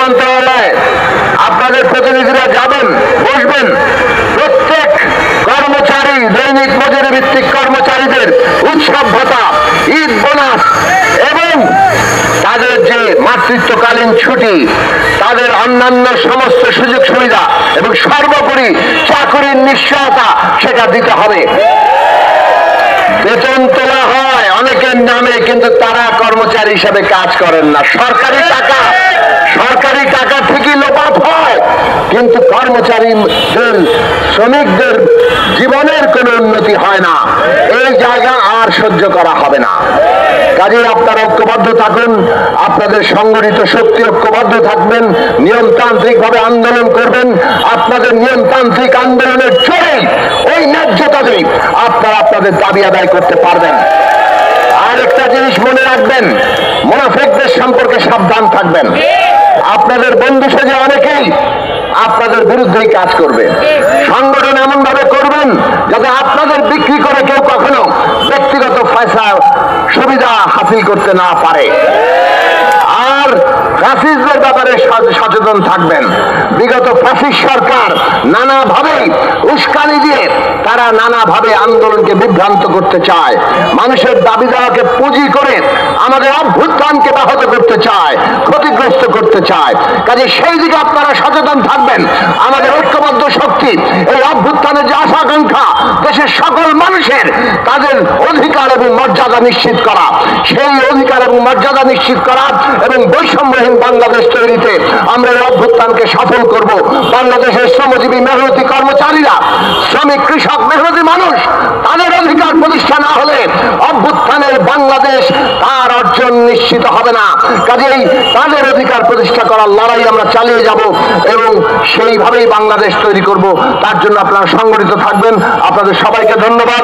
মন্ত্রণালয়ে আপনাদের প্রতিনিধিরা যাবেন, বসবেন। প্রত্যেক কর্মচারী, দৈনিক মজুরি ভিত্তিক কর্মচারীদের উৎসব ভাতা, ঈদ বোনাস এবং তাদের যে মাতৃত্বকালীন ছুটি, তাদের অন্যান্য সমস্ত সুযোগ সুবিধা এবং সর্বোপরি চাকরির নিশ্চয়তা সেটা দিতে হবে। বেতন তোলা হয় অনেকের নামে, কিন্তু তারা কর্মচারী হিসেবে কাজ করেন না। সরকারি টাকা থেকে লোপাট হয়, কিন্তু কর্মচারীদের, শ্রমিকদের জীবনের কোনো উন্নতি হয় না। এই জায়গা আর সহ্য করা হবে না। কাজেই আপনারা ঐক্যবদ্ধ থাকুন, আপনাদের সংগঠিত শক্তি ঐক্যবদ্ধ থাকবেন, নিয়মতান্ত্রিক ভাবে আন্দোলন করবেন। আপনাদের নিয়মতান্ত্রিক আন্দোলনের জোরে ওই ন্যায্যতাতেই আপনারা আপনাদের দাবি আদায় করতে পারবেন। আর একটা জিনিস মনে রাখবেন, মুনাফিকদের সম্পর্কে সাবধান থাকবেন। আপনাদের বন্ধু সেজে অনেকেই আপনাদের বিরুদ্ধেই কাজ করবে। সংগঠন এমন ভাবে করবেন যাতে আপনাদের বিক্রি করে কেউ কখনো ব্যক্তিগত পয়সা সুবিধা হাসিল করতে না পারে। আর ফ্যাসিস্টদের ব্যাপারে সচেতন থাকবেন। বিগত ফ্যাসিস্ট সরকার নানাভাবে উস্কানি দিয়ে তারা নানাভাবে আন্দোলনকে বিভ্রান্ত করতে চায়, মানুষের দাবি দেওয়াকে পুঁজি করে আমাদের অভ্যুত্থানকে ব্যাহত করতে চায়, ক্ষতিগ্রস্ত করতে চায়। কাজে সেই দিকে আপনারা সচেতন থাকবেন। আমাদের ঐক্যবদ্ধ শক্তি এই অভ্যুত্থানের যে আশা আকাঙ্ক্ষা, দেশের সকল মানুষের তাদের অধিকার এবং মর্যাদা নিশ্চিত করা, সেই অধিকার এবং মর্যাদা নিশ্চিত করা এবং বৈষম্যহীন বাংলাদেশ তৈরিতে আমরা এই অভ্যুত্থানকে সফল করব। বাংলাদেশের শ্রমজীবী মেহনতি কর্মচারীরা, শ্রমিক, কৃষক, মেহনতি মানুষ, তাদের অধিকার প্রতিষ্ঠা না হলে অভ্যুত্থানের বাংলাদেশ তার অর্জন নিশ্চিত হবে না। কাজেই তাদের অধিকার প্রতিষ্ঠা করার লড়াই আমরা চালিয়ে যাব এবং সেইভাবেই বাংলাদেশ তৈরি করব। তার জন্য আপনারা সংগঠিত থাকবেন। আপনাদের সবাইকে ধন্যবাদ।